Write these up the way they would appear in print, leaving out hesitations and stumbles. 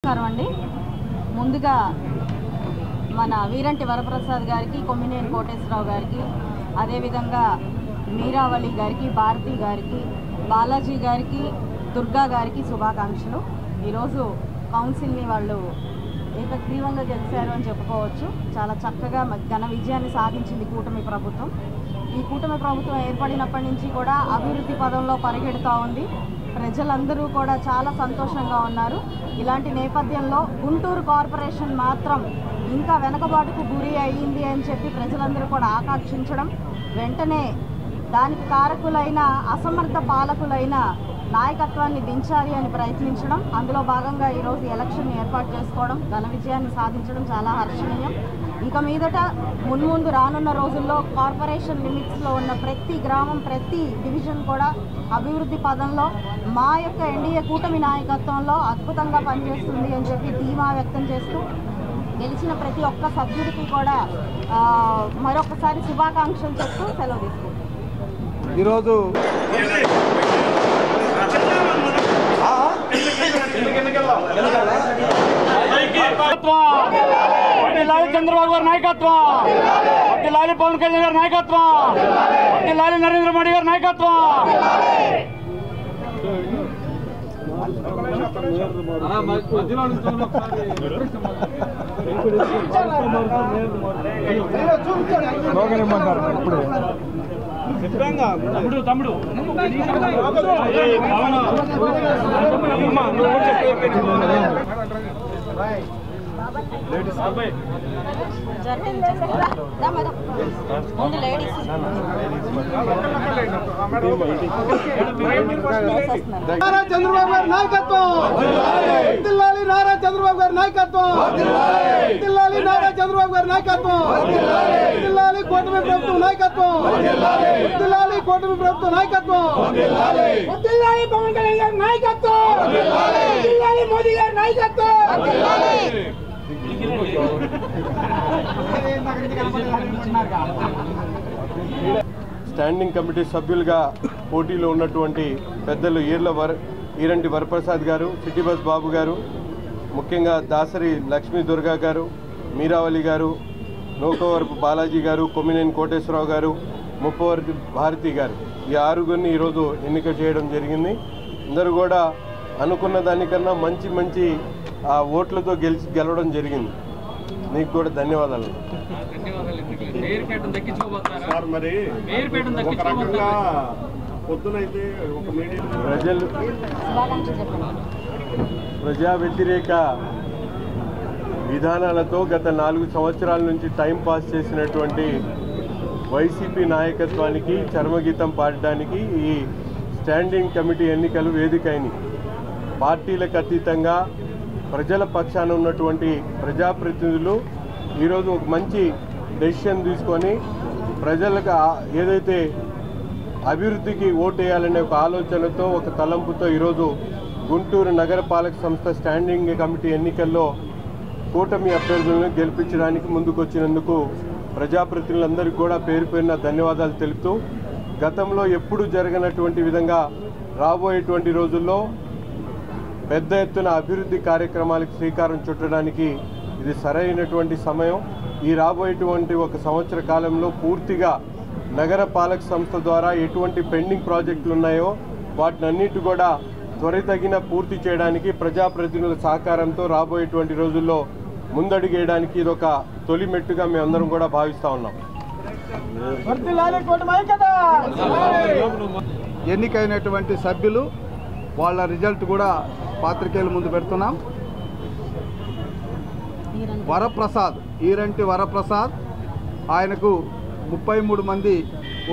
నమస్కారం అండి. ముందుగా మన వీరంటి వరప్రసాద్ గారికి, కొమ్మినేని కోటేశ్వరరావు గారికి, అదేవిధంగా మీరావళి గారికి, భారతి గారికి, బాలాజీ గారికి, దుర్గా గారికి శుభాకాంక్షలు. ఈరోజు కౌన్సిల్ని వాళ్ళు ఏకగ్రీవంగా గెలిచారు అని చెప్పుకోవచ్చు. చాలా చక్కగా ఘన విజయాన్ని సాధించింది కూటమి ప్రభుత్వం. ఈ కూటమి ప్రభుత్వం ఏర్పడినప్పటి నుంచి కూడా అభివృద్ధి పదంలో పరిగెడుతూ ఉంది. ప్రజలందరూ కూడా చాలా సంతోషంగా ఉన్నారు. ఇలాంటి నేపథ్యంలో గుంటూరు కార్పొరేషన్ మాత్రం ఇంకా వెనకబాటుకు గురి అయ్యింది అని చెప్పి ప్రజలందరూ కూడా ఆకాంక్షించడం, వెంటనే దానికి కారకులైన అసమర్థ పాలకులైన నాయకత్వాన్ని దించాలి అని ప్రయత్నించడం, అందులో భాగంగా ఈరోజు ఎలక్షన్ ఏర్పాటు చేసుకోవడం, ఘన విజయాన్ని సాధించడం చాలా హర్షణీయం. ఇక మీదట మున్ముందు రానున్న రోజుల్లో కార్పొరేషన్ లిమిట్స్లో ఉన్న ప్రతి గ్రామం, ప్రతి డివిజన్ కూడా అభివృద్ధి పదంలో మా యొక్క ఎన్డీఏ కూటమి నాయకత్వంలో అద్భుతంగా పనిచేస్తుంది అని చెప్పి ధీమా వ్యక్తం చేస్తూ గెలిచిన ప్రతి ఒక్క సభ్యుడికి కూడా మరొకసారి శుభాకాంక్షలు చెప్తూ సెలవు తీసుకుంటాం. ఈరోజు చంద్రబాబు గారి నాయకత్వం, లాలి పవన్ కళ్యాణ్ గారి నాయకత్వం, లాలి నరేంద్ర మోడీ గారి నాయకత్వం. తమ్ముడు నారా చంద్రబాబు గారి నాయకత్వం, దిల్లాలి నారా చంద్రబాబు గారి నాయకత్వం, దిల్లాలి నారా చంద్రబాబు గారి నాయకత్వం, దిల్లాలి కూటమి ప్రభుత్వం నాయకత్వం, దిల్లాలి కూటమి ప్రభుత్వం నాయకత్వం, దిల్లాలి పవన్ కళ్యాణ్ గారి నాయకత్వం, దిల్లాలి మోదీ గారి నాయకత్వం. స్టాండింగ్ కమిటీ సభ్యులుగా పోటీలో ఉన్నటువంటి పెద్దలు ఈరంటి వరప్రసాద్ గారు, సిటీ బస్ బాబు గారు, ముఖ్యంగా దాసరి లక్ష్మీ దుర్గా గారు, మీరావళి గారు, నోకవరపు బాలాజీ గారు, కొమ్మినేని కోటేశ్వరరావు గారు, ముప్పవరపు భారతి గారు, ఈ ఆరుగురిని ఈరోజు ఎన్నిక చేయడం జరిగింది. అందరూ కూడా అనుకున్న దానికన్నా మంచి ఓట్లతో గెలవడం జరిగింది. మీకు కూడా ధన్యవాదాలు. ప్రజా వ్యతిరేక విధానాలతో గత 4 సంవత్సరాల నుంచి టైం పాస్ చేసినటువంటి వైసీపీ నాయకత్వానికి చర్మగీతం పాడడానికి ఈ స్టాండింగ్ కమిటీ ఎన్నికలు వేదికైనవి. పార్టీలకు అతీతంగా ప్రజల పక్షాన ఉన్నటువంటి ప్రజాప్రతినిధులు ఈరోజు ఒక మంచి డెసిషన్ తీసుకొని ప్రజలకు ఏదైతే అభివృద్ధికి ఓటేయాలనే ఒక ఆలోచనతో, ఒక తలంపుతో ఈరోజు గుంటూరు నగరపాలక సంస్థ స్టాండింగ్ కమిటీ ఎన్నికల్లో కూటమి అభ్యర్థులను గెలిపించడానికి ముందుకొచ్చినందుకు ప్రజాప్రతినిధులందరికీ కూడా పేరు పేరున ధన్యవాదాలు తెలుపుతూ, గతంలో ఎప్పుడూ జరగనటువంటి విధంగా రాబోయేటువంటి రోజుల్లో పెద్ద ఎత్తున అభివృద్ధి కార్యక్రమాలకు శ్రీకారం చుట్టడానికి ఇది సరైనటువంటి సమయం. ఈ రాబోయేటువంటి 1 సంవత్సర కాలంలో పూర్తిగా నగర పాలక సంస్థ ద్వారా ఎటువంటి పెండింగ్ ప్రాజెక్టులు ఉన్నాయో వాటినన్నిటి కూడా త్వరితగిన పూర్తి చేయడానికి ప్రజాప్రతినిధుల సహకారంతో రాబోయేటువంటి రోజుల్లో ముందడుగేయడానికి ఇదొక తొలి మెట్టుగా మేమందరం కూడా భావిస్తూ ఉన్నాం. ఎన్నికైనటువంటి సభ్యులు వాళ్ళ రిజల్ట్ కూడా పాత్రికేయుల ముందు పెడుతున్నాం. వరప్రసాద్, ఈరంటి వరప్రసాద్, ఆయనకు 33 మంది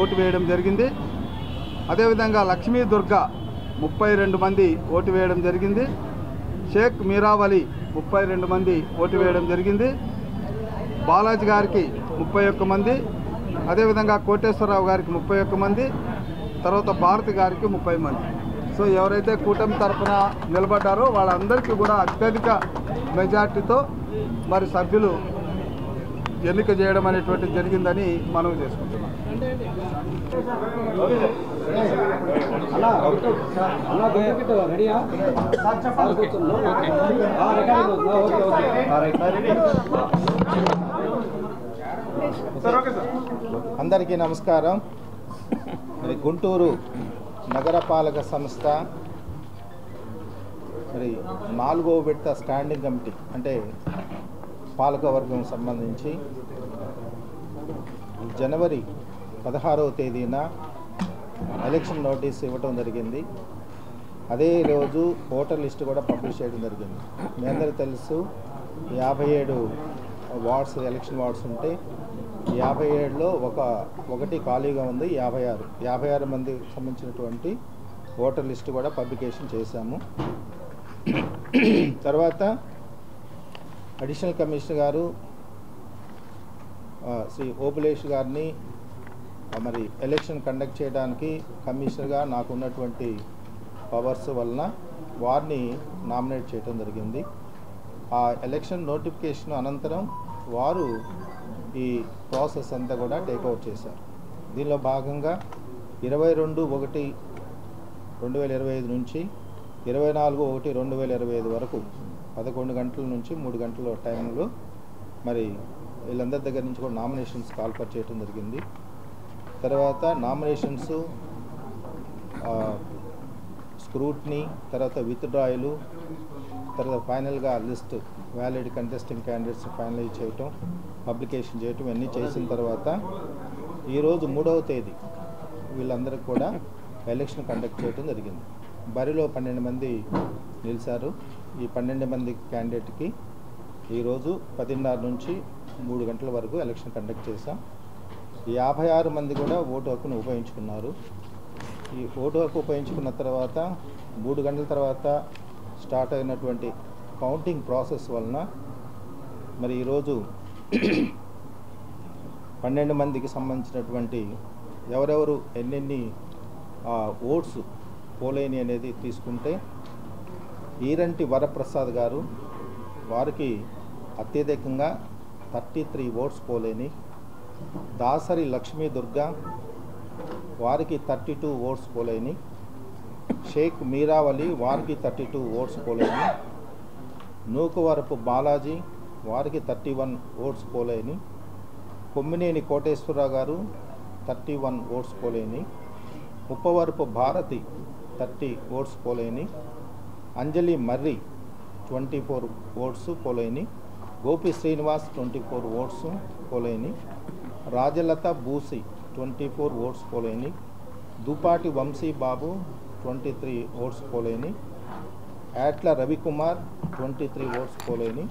ఓటు వేయడం జరిగింది. అదేవిధంగా లక్ష్మీ దుర్గా 32 మంది ఓటు వేయడం జరిగింది. షేక్ మీరావళి 32 మంది ఓటు వేయడం జరిగింది. బాలాజీ గారికి 31 మంది, అదేవిధంగా కోటేశ్వరరావు గారికి 31 మంది, తర్వాత భారతి గారికి 30 మంది. సో ఎవరైతే కూటమి తరఫున నిలబడ్డారో వాళ్ళందరికీ కూడా అత్యధిక మెజార్టీతో మరి సభ్యులు ఎన్నిక చేయడం అనేటువంటిది జరిగిందని మనం చేసుకుంటున్నాం. అందరికీ నమస్కారం. మరి గుంటూరు నగరపాలక సంస్థ మరి 4వ విడత స్టాండింగ్ కమిటీ అంటే పాలకవర్గం సంబంధించి జనవరి 16వ తేదీన ఎలక్షన్ నోటీస్ ఇవ్వటం జరిగింది. అదే రోజు ఓటర్ లిస్ట్ కూడా పబ్లిష్ చేయడం జరిగింది. మీ అందరికీ తెలుసు 57 వార్డ్స్ ఎలక్షన్ వార్డ్స్ ఉంటే 57లో ఒకటి ఖాళీగా ఉంది. 56 మందికి సంబంధించినటువంటి ఓటర్ లిస్ట్ కూడా పబ్లికేషన్ చేశాము. తర్వాత అడిషనల్ కమిషనర్ గారు శ్రీ ఓపులేష్ గారిని మరి ఎలక్షన్ కండక్ట్ చేయడానికి కమిషనర్గా నాకు ఉన్నటువంటి పవర్స్ వలన వారిని నామినేట్ చేయడం జరిగింది. ఆ ఎలక్షన్ నోటిఫికేషన్ అనంతరం వారు ఈ ప్రాసెస్ అంతా కూడా టేక్అవుట్ చేశారు. దీనిలో భాగంగా 22/1/2025 నుంచి 24/1/2025 వరకు 11 గంటల నుంచి 3 గంటల టైంలో మరి వీళ్ళందరి దగ్గర నుంచి కూడా నామినేషన్స్ కాల్ఫర్ చేయడం జరిగింది. తర్వాత నామినేషన్స్ స్క్రూట్నీ, తర్వాత విత్డ్రాయలు, తర్వాత ఫైనల్గా list valid contesting candidates finalize చేయటం, పబ్లికేషన్ చేయటం ఇవన్నీ చేసిన తర్వాత ఈరోజు 3వ తేదీ వీళ్ళందరికీ కూడా ఎలక్షన్ కండక్ట్ చేయడం జరిగింది. బరిలో 12 మంది నిలిచారు. ఈ 12 మంది క్యాండిడేట్కి ఈరోజు 10:30 నుంచి 3 గంటల వరకు ఎలక్షన్ కండక్ట్ చేశాం. 56 మంది కూడా ఓటు హక్కును ఉపయోగించుకున్నారు. ఈ ఓటు హక్కు ఉపయోగించుకున్న తర్వాత 3 గంటల తర్వాత స్టార్ట్ అయినటువంటి కౌంటింగ్ ప్రాసెస్ వలన మరి ఈరోజు 12 మందికి సంబంధించినటువంటి ఎవరెవరు ఎన్నెన్ని ఓట్స్ పోలేని అనేది తీసుకుంటే ఈరంటి వరప్రసాద్ గారు వారికి అత్యధికంగా 33 ఓట్స్ పోలేని, దాసరి లక్ష్మీ దుర్గా వారికి 32 ఓట్స్ పోలేని, షేక్ మీరావలి వారికి 32 ఓట్స్ పోలేని, నూకవరపు బాలాజీ వారికి 31 ఓట్స్ పోలేని, కొమ్మినేని కోటేశ్వరరావు గారు 31 ఓట్స్ పోలేని, ముప్పవరపు భారతి 30 ఓట్స్ పోలేని, అంజలి మర్రి 24 ఓట్స్ పోలేని, గోపి శ్రీనివాస్ 24 ఓట్స్ పోలేని, రాజలత బూసి 24 ఓట్స్ పోలేని, దుపాటి వంశీ బాబు 23 ఓట్స్ పోలేని, యాట్ల రవికుమార్ 23 ఓట్స్ పోలేని,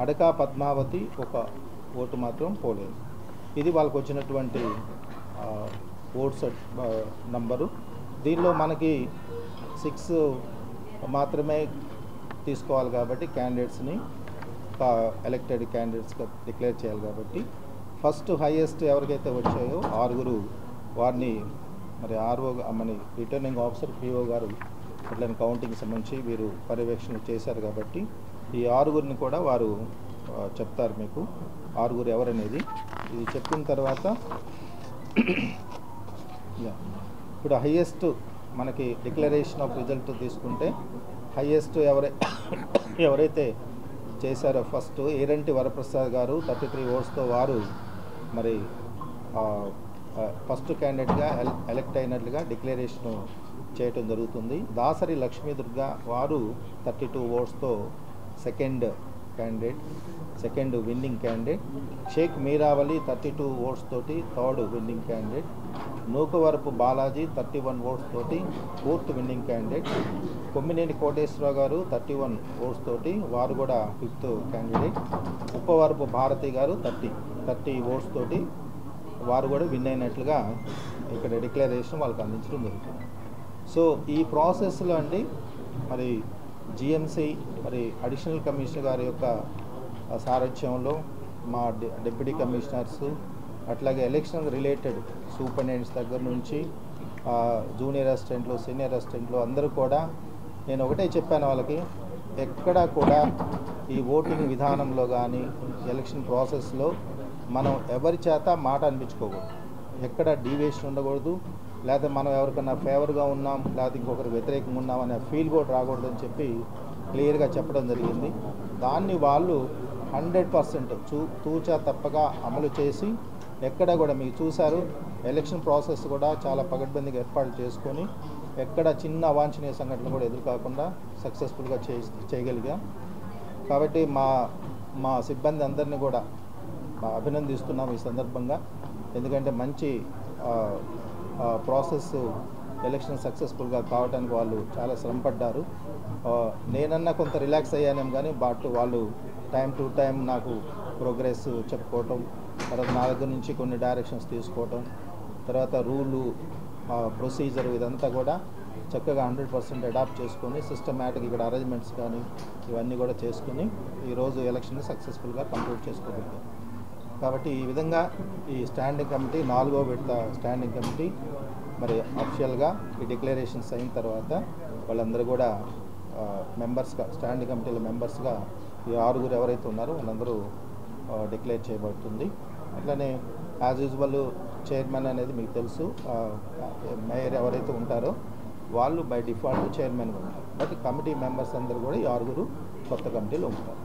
అడకా పద్మావతి 1 ఓటు మాత్రం పోలేని. ఇది వాళ్ళకు వచ్చినటువంటి ఓట్స్ నంబరు. దీనిలో మనకి 6 మాత్రమే తీసుకోవాలి కాబట్టి క్యాండిడేట్స్ని ఎలక్టెడ్ క్యాండిడేట్స్గా డిక్లేర్ చేయాలి కాబట్టి ఫస్ట్ హైయెస్ట్ ఎవరికైతే వచ్చాయో 6 వారిని మరి ఆర్ఓ మన రిటర్నింగ్ ఆఫీసర్ పిఓ గారు అట్లని కౌంటింగ్ సంబంధించి వీరు పర్యవేక్షణ చేశారు కాబట్టి ఈ 6 కూడా వారు చెప్తారు మీకు 6 ఎవరనేది. ఇది చెప్పిన తర్వాత ఇప్పుడు హైయెస్ట్ మనకి డిక్లరేషన్ ఆఫ్ రిజల్ట్ తీసుకుంటే హైయెస్ట్ ఎవరైతే చేశారో ఫస్ట్ ఈరంటి వరప్రసాద్ గారు 33 ఓట్స్తో వారు మరి ఫస్ట్ క్యాండిడేట్గా ఎలక్ట్ అయినట్లుగా డిక్లరేషన్ చేయటం జరుగుతుంది. దాసరి లక్ష్మీ దుర్గా వారు 32 ఓట్స్తో second winning candidate. Sheikh Meeravali 32 votes తోటి 3rd winning candidate. Nookavarapu Balaji 31 votes తోటి 4th winning candidate. Kommineni Koteswararao గారు 31 ఓట్స్ తోటి వారు కూడా 5th క్యాండిడేట్. ఉప్పవరపు భారతి గారు 30 ఓట్స్ తోటి వారు కూడా విన్ అయినట్లుగా ఇక్కడ డిక్లరేషన్ వాళ్ళకి అందించడం జరుగుతుంది. సో ఈ ప్రాసెస్లో అండి మరి జిఎంసి మరి అడిషనల్ కమిషనర్ గారి యొక్క సారథ్యంలో మా డిప్యూటీ కమిషనర్స్ అట్లాగే ఎలక్షన్ రిలేటెడ్ సూపరింటెండెంట్స్ దగ్గర నుంచి జూనియర్ అసిస్టెంట్లు సీనియర్ అసిస్టెంట్లు అందరూ కూడా నేను ఒకటే చెప్పాను వాళ్ళకి, ఎక్కడా కూడా ఈ ఓటింగ్ విధానంలో కానీ ఎలక్షన్ ప్రాసెస్లో మనం ఎవరి చేత మాట అనిపించుకోకూడదు. ఎక్కడ డీవియేషన్ ఉండకూడదు, లేకపోతే మనం ఎవరికన్నా ఫేవర్గా ఉన్నాం లేకపోతే ఇంకొకరికి వ్యతిరేకంగా ఉన్నాం అనే ఫీల్ కూడా రాకూడదని చెప్పి క్లియర్గా చెప్పడం జరిగింది. దాన్ని వాళ్ళు 100% తూచా తప్పగా అమలు చేసి ఎక్కడ కూడా మీకు చూశారు ఎలక్షన్ ప్రాసెస్ కూడా చాలా పకడ్బందీగా ఏర్పాటు చేసుకొని ఎక్కడ చిన్న అవాంఛనీయ సంఘటనలు కూడా ఎదురుకాకుండా సక్సెస్ఫుల్గా చేయగలిగాం. కాబట్టి మా సిబ్బంది అందరినీ కూడా అభినందిస్తున్నాం ఈ సందర్భంగా. ఎందుకంటే మంచి ప్రాసెస్ ఎలక్షన్ సక్సెస్ఫుల్గా కావడానికి వాళ్ళు చాలా శ్రమపడ్డారు. నేనన్నా కొంత రిలాక్స్ అయ్యానేం కానీ బట్ వాళ్ళు టైం టు టైం నాకు ప్రోగ్రెస్ చెప్పుకోవటం, తర్వాత నా దగ్గర నుంచి కొన్ని డైరెక్షన్స్ తీసుకోవటం, తర్వాత రూలు ప్రొసీజర్ ఇదంతా కూడా చక్కగా 100% అడాప్ట్ చేసుకొని సిస్టమేటిక్ ఇక్కడ అరేంజ్మెంట్స్ కానీ ఇవన్నీ కూడా చేసుకుని ఈరోజు ఎలక్షన్ సక్సెస్ఫుల్గా కంప్లీట్ చేసుకోగలిగాం. కాబట్టి ఈ విధంగా ఈ స్టాండింగ్ కమిటీ 4వ విడత స్టాండింగ్ కమిటీ మరి అఫిషియల్గా ఈ డిక్లరేషన్స్ అయిన తర్వాత వాళ్ళందరూ కూడా మెంబర్స్గా స్టాండింగ్ కమిటీల మెంబర్స్గా ఈ 6 ఎవరైతే ఉన్నారో వాళ్ళందరూ డిక్లేర్ చేయబడుతుంది. అట్లనే యాజ్ యూజువల్ చైర్మన్ అనేది మీకు తెలుసు, మేయర్ ఎవరైతే ఉంటారో వాళ్ళు బై డిఫాల్ట్ చైర్మన్గా ఉంటారు. బట్ కమిటీ మెంబర్స్ అందరూ కూడా ఈ 6 కొత్త కమిటీలో ఉంటారు.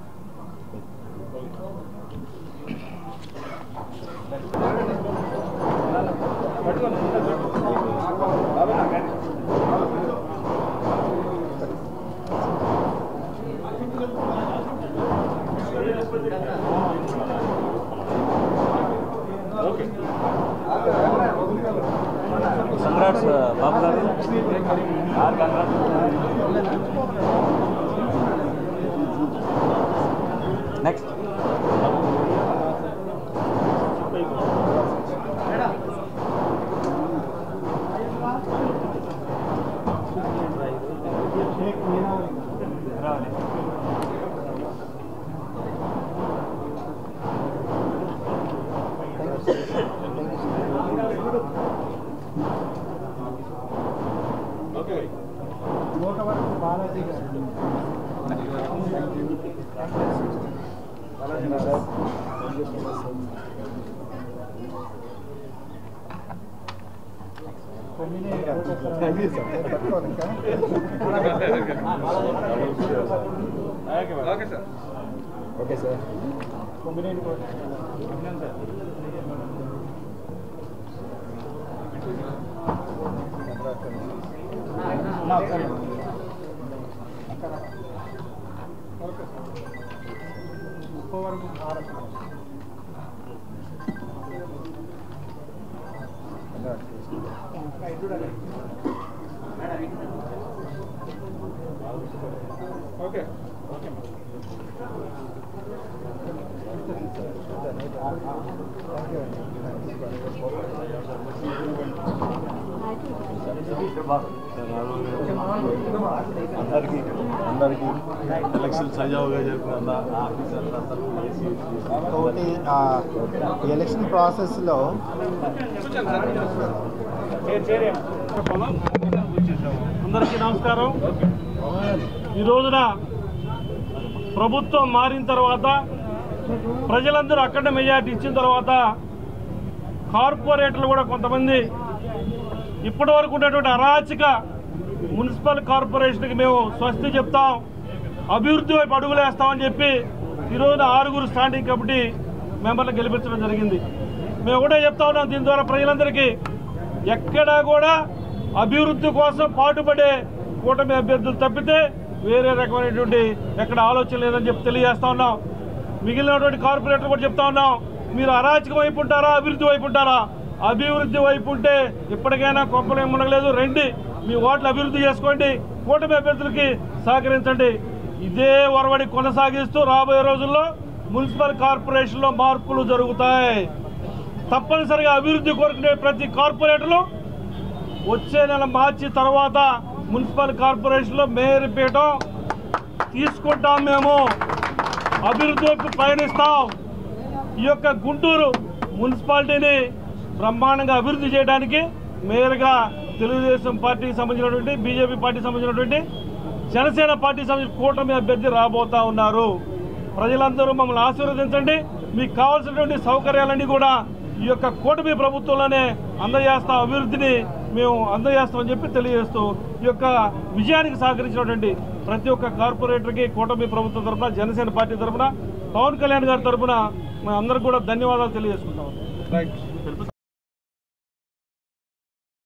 కంగ్రాట్స్ బాబు గారు. Next okay sir. ఓకే అందరికీ ఎలక్షన్ సజావుగా జరిపిన ఒకటి ఈ ఎలక్షన్ ప్రాసెస్లో అందరికీ నమస్కారం. ఈ రోజున ప్రభుత్వం మారిన తర్వాత ప్రజలందరూ అక్కడ మెజార్టీ ఇచ్చిన తర్వాత కార్పొరేటర్లు కూడా కొంతమంది ఇప్పటి వరకు ఉన్నటువంటి అరాచక మున్సిపల్ కార్పొరేషన్కి మేము స్వస్తి చెప్తాం, అభివృద్ధి వైపు అడుగులేస్తామని చెప్పి ఈరోజున 6 స్టాండింగ్ కమిటీ మెంబర్లు గెలిపించడం జరిగింది. మేము కూడా చెప్తా ఉన్నాం, దీని ద్వారా ప్రజలందరికీ ఎక్కడా కూడా అభివృద్ధి కోసం పాటుపడే కూటమి అభ్యర్థులు తప్పితే వేరే రకమైనటువంటి ఎక్కడ ఆలోచన లేదని చెప్పి తెలియజేస్తా ఉన్నాం. మిగిలినటువంటి కార్పొరేటర్లు కూడా చెప్తా ఉన్నాం, మీరు అరాచకం వైపు ఉంటారా అభివృద్ధి వైపు ఉంటారా? అభివృద్ధి వైపు ఉంటే ఇప్పటికైనా కొంపలేం ఉండలేదు, రండి మీ ఓట్లు అభివృద్ధి చేసుకోండి, కూటమి అభ్యర్థులకి సహకరించండి. ఇదే ఒరవడి కొనసాగిస్తూ రాబోయే రోజుల్లో మున్సిపల్ కార్పొరేషన్లో మార్పులు జరుగుతాయి. తప్పనిసరిగా అభివృద్ధి కోరుకునే ప్రతి కార్పొరేటర్లు వచ్చే నెల మార్చి తర్వాత మున్సిపల్ కార్పొరేషన్లో మేయర్ పీఠం తీసుకుంటాం, మేము అభివృద్ధి వైపు పయనిస్తాం. ఈ యొక్క గుంటూరు మున్సిపాలిటీని బ్రహ్మాండంగా అభివృద్ధి చేయడానికి మేయర్గా తెలుగుదేశం పార్టీకి సంబంధించినటువంటి, బీజేపీ పార్టీకి సంబంధించినటువంటి, జనసేన పార్టీకి సంబంధించిన కూటమి అభ్యర్థి రాబోతా ఉన్నారు. ప్రజలందరూ మమ్మల్ని ఆశీర్వదించండి. మీకు కావాల్సినటువంటి సౌకర్యాలన్నీ కూడా ఈ యొక్క కూటమి ప్రభుత్వంలోనే అందజేస్తాం, అభివృద్ధిని మేము అందజేస్తామని చెప్పి తెలియజేస్తూ ఈ యొక్క విజయానికి సహకరించినటువంటి ప్రతి ఒక్క కార్పొరేటర్కి కూటమి ప్రభుత్వం తరఫున, జనసేన పార్టీ తరఫున, పవన్ కళ్యాణ్ గారి తరఫున అందరికి కూడా ధన్యవాదాలు తెలియజేసుకుంటాం.